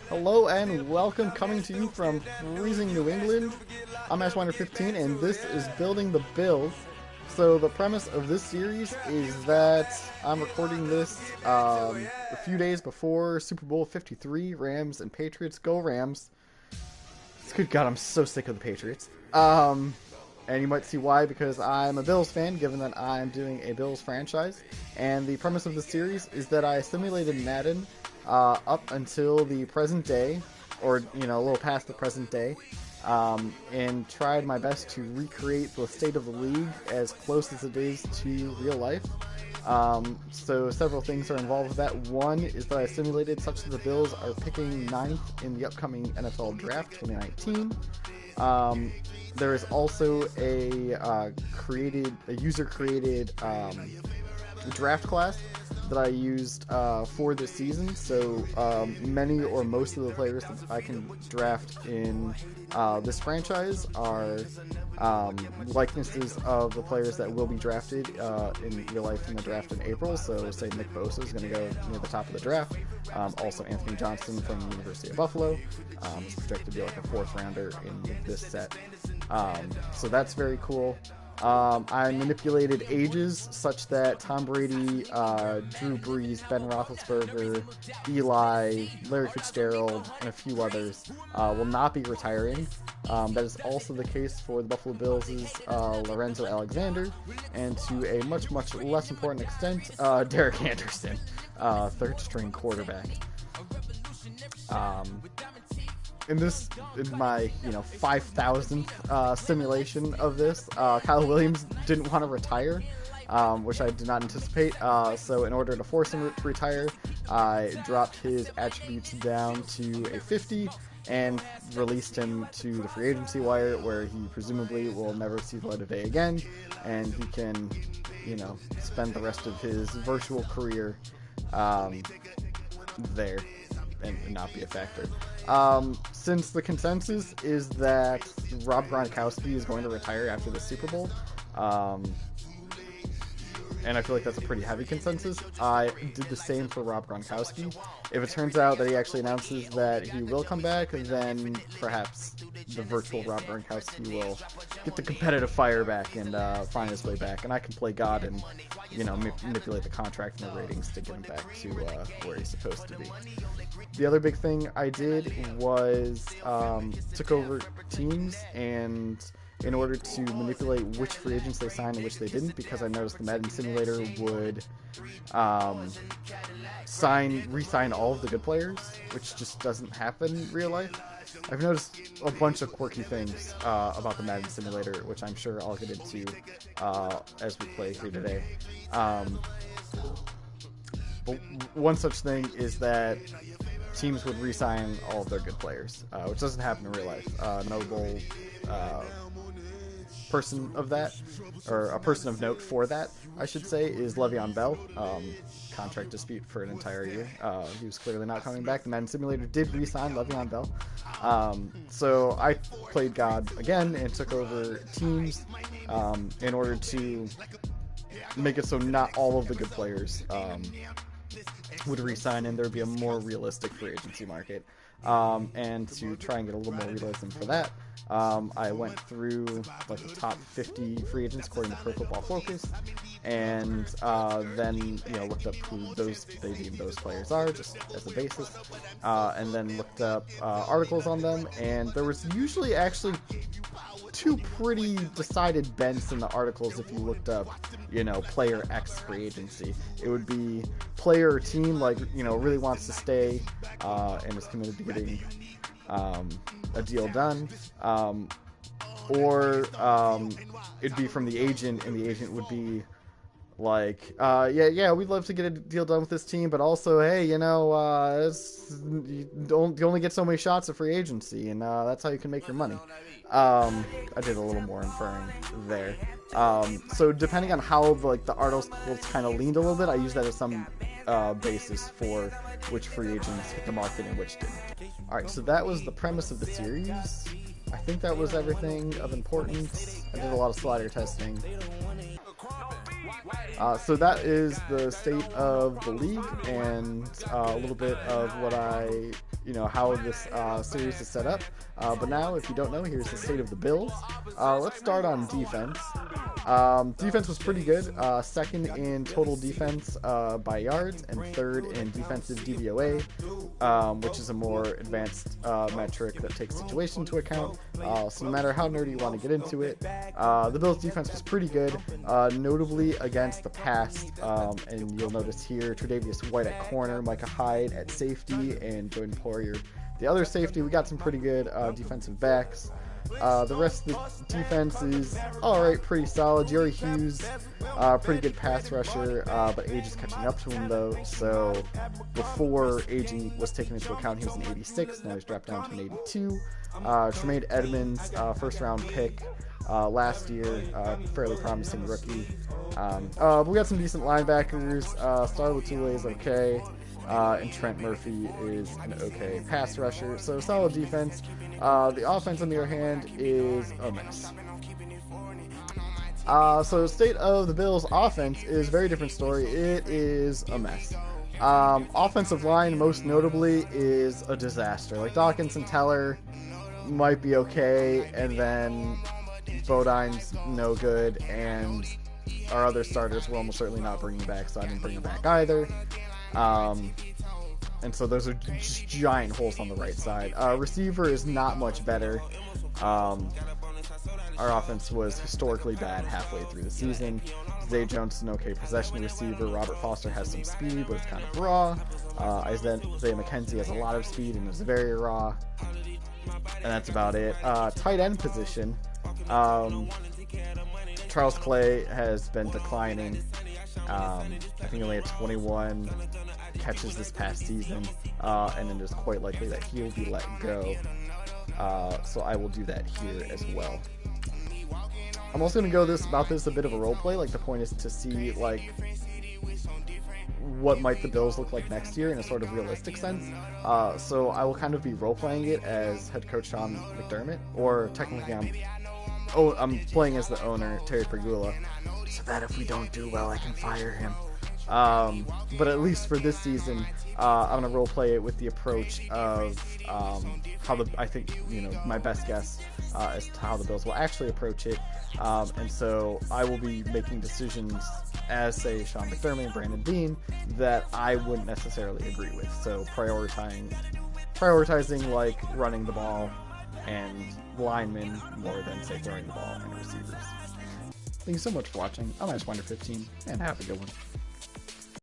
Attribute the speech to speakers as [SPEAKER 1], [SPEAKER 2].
[SPEAKER 1] Hello and welcome, coming to you from freezing New England. I'm Ashwinder15 and this is Building the Bills. So the premise of this series is that I'm recording this a few days before Super Bowl 53, Rams and Patriots. Go Rams. Good God, I'm so sick of the Patriots. And you might see why, because I'm a Bills fan, given that I'm doing a Bills franchise. And the premise of the series is that I simulated Madden up until the present day, or a little past the present day, and tried my best to recreate the state of the league as close as it is to real life. So several things are involved with that. One is that I simulated such that the Bills are picking 9th in the upcoming NFL Draft 2019. There is also a user-created draft class that I used for this season. So many or most of the players that I can draft in this franchise are likenesses of the players that will be drafted in real life in the draft in April. So say Nick Bosa is going to go near the top of the draft. Also Anthony Johnson from the University of Buffalo is projected to be like a 4th rounder in this set. So that's very cool. I manipulated ages such that Tom Brady, Drew Brees, Ben Roethlisberger, Eli, Larry Fitzgerald, and a few others will not be retiring. That is also the case for the Buffalo Bills' Lorenzo Alexander, and to a much, much less important extent, Derek Anderson, 3rd-string quarterback. In my 5,000th simulation of this, Kyle Williams didn't want to retire, which I did not anticipate. So in order to force him to retire, I dropped his attributes down to a 50 and released him to the free agency wire, where he presumably will never see the light of day again, and he can, spend the rest of his virtual career there and not be a factor. Since the consensus is that Rob Gronkowski is going to retire after the Super Bowl, and I feel like that's a pretty heavy consensus, I did the same for Rob Gronkowski. If it turns out that he actually announces that he will come back, then perhaps the virtual Rob Gronkowski will get the competitive fire back and find his way back, and I can play God and manipulate the contract and the ratings to get him back to where he's supposed to be. The other big thing I did was took over teams, and in order to manipulate which free agents they signed and which they didn't, because I noticed the Madden simulator would re-sign all of the good players, which just doesn't happen in real life. I've noticed a bunch of quirky things about the Madden simulator, which I'm sure I'll get into as we play here today. But one such thing is that teams would re-sign all of their good players, which doesn't happen in real life. Notable person of that, or a person of note for that, I should say, is Le'Veon Bell. Contract dispute for an entire year. He was clearly not coming back. The Madden simulator did re-sign Le'Veon Bell. So I played God again and took over teams in order to make it so not all of the good players would re-sign, and there would be a more realistic free agency market. And to try and get a little more realism for that, I went through the top 50 free agents according to Pro Football Focus, and then looked up who they deem those players are, just as a basis, and then looked up articles on them, and there was usually actually two pretty decided bents in the articles. If you looked up player X free agency, it would be player or team really wants to stay and is committed to getting a deal done, or it'd be from the agent, and the agent would be like, we'd love to get a deal done with this team, but also, hey, you only get so many shots at free agency, and that's how you can make your money. I did a little more inferring there. So depending on how the articles kind of leaned a little bit, I use that as some basis for which free agents hit the market and which didn't. Alright, so that was the premise of the series. I think that was everything of importance. I did a lot of slider testing. So that is the state of the league, and a little bit of what I how this series is set up. But now, if you don't know, here's the state of the Bills. Let's start on defense. Defense was pretty good. Second in total defense by yards, and third in defensive DVOA, which is a more advanced metric that takes situation into account. So no matter how nerdy you want to get into it, the Bills' defense was pretty good, notably against the pass. And you'll notice here, Tre'Davious White at corner, Micah Hyde at safety, and Jordan Poyer the other safety. We got some pretty good defensive backs. The rest of the defense is alright, pretty solid. Jerry Hughes, pretty good pass rusher, but age is catching up to him though. So before age was taken into account, he was an 86. Now he's dropped down to an 82. Tremaine Edmonds, first round pick last year, fairly promising rookie. But we got some decent linebackers. Star Latule is okay. And Trent Murphy is an okay pass rusher. So solid defense. The offense, on the other hand, is a mess. So the state of the Bills' offense is a very different story. It is a mess. Offensive line, most notably, is a disaster. Like, Dawkins and Teller might be okay, and then Bodine's no good, and our other starters we're almost certainly not bringing back, so I didn't bring them back either. And so those are just giant holes on the right side. Receiver is not much better. Our offense was historically bad halfway through the season. Zay Jones is an okay possession receiver. Robert Foster has some speed, but it's kind of raw. Isaiah McKenzie has a lot of speed and is very raw. And that's about it. Tight end position. Charles Clay has been declining. I think he only had 21 catches this past season, and it is quite likely that he will be let go. So I will do that here as well. I'm also going to go about this a bit of a role play. Like, the point is to see like what might the Bills look like next year in a sort of realistic sense. So I will kind of be role playing it as head coach Sean McDermott, or technically I'm playing as the owner, Terry Pregula, so that if we don't do well, I can fire him. But at least for this season, I'm going to role play it with the approach of I think, my best guess as to how the Bills will actually approach it. And so I will be making decisions as, say, Sean McDermott and Brandon Beane that I wouldn't necessarily agree with. So prioritizing like running the ball and linemen more than, say, throwing the ball and receivers. Thank you so much for watching. I'm Ice Wonder 15, and have a good one.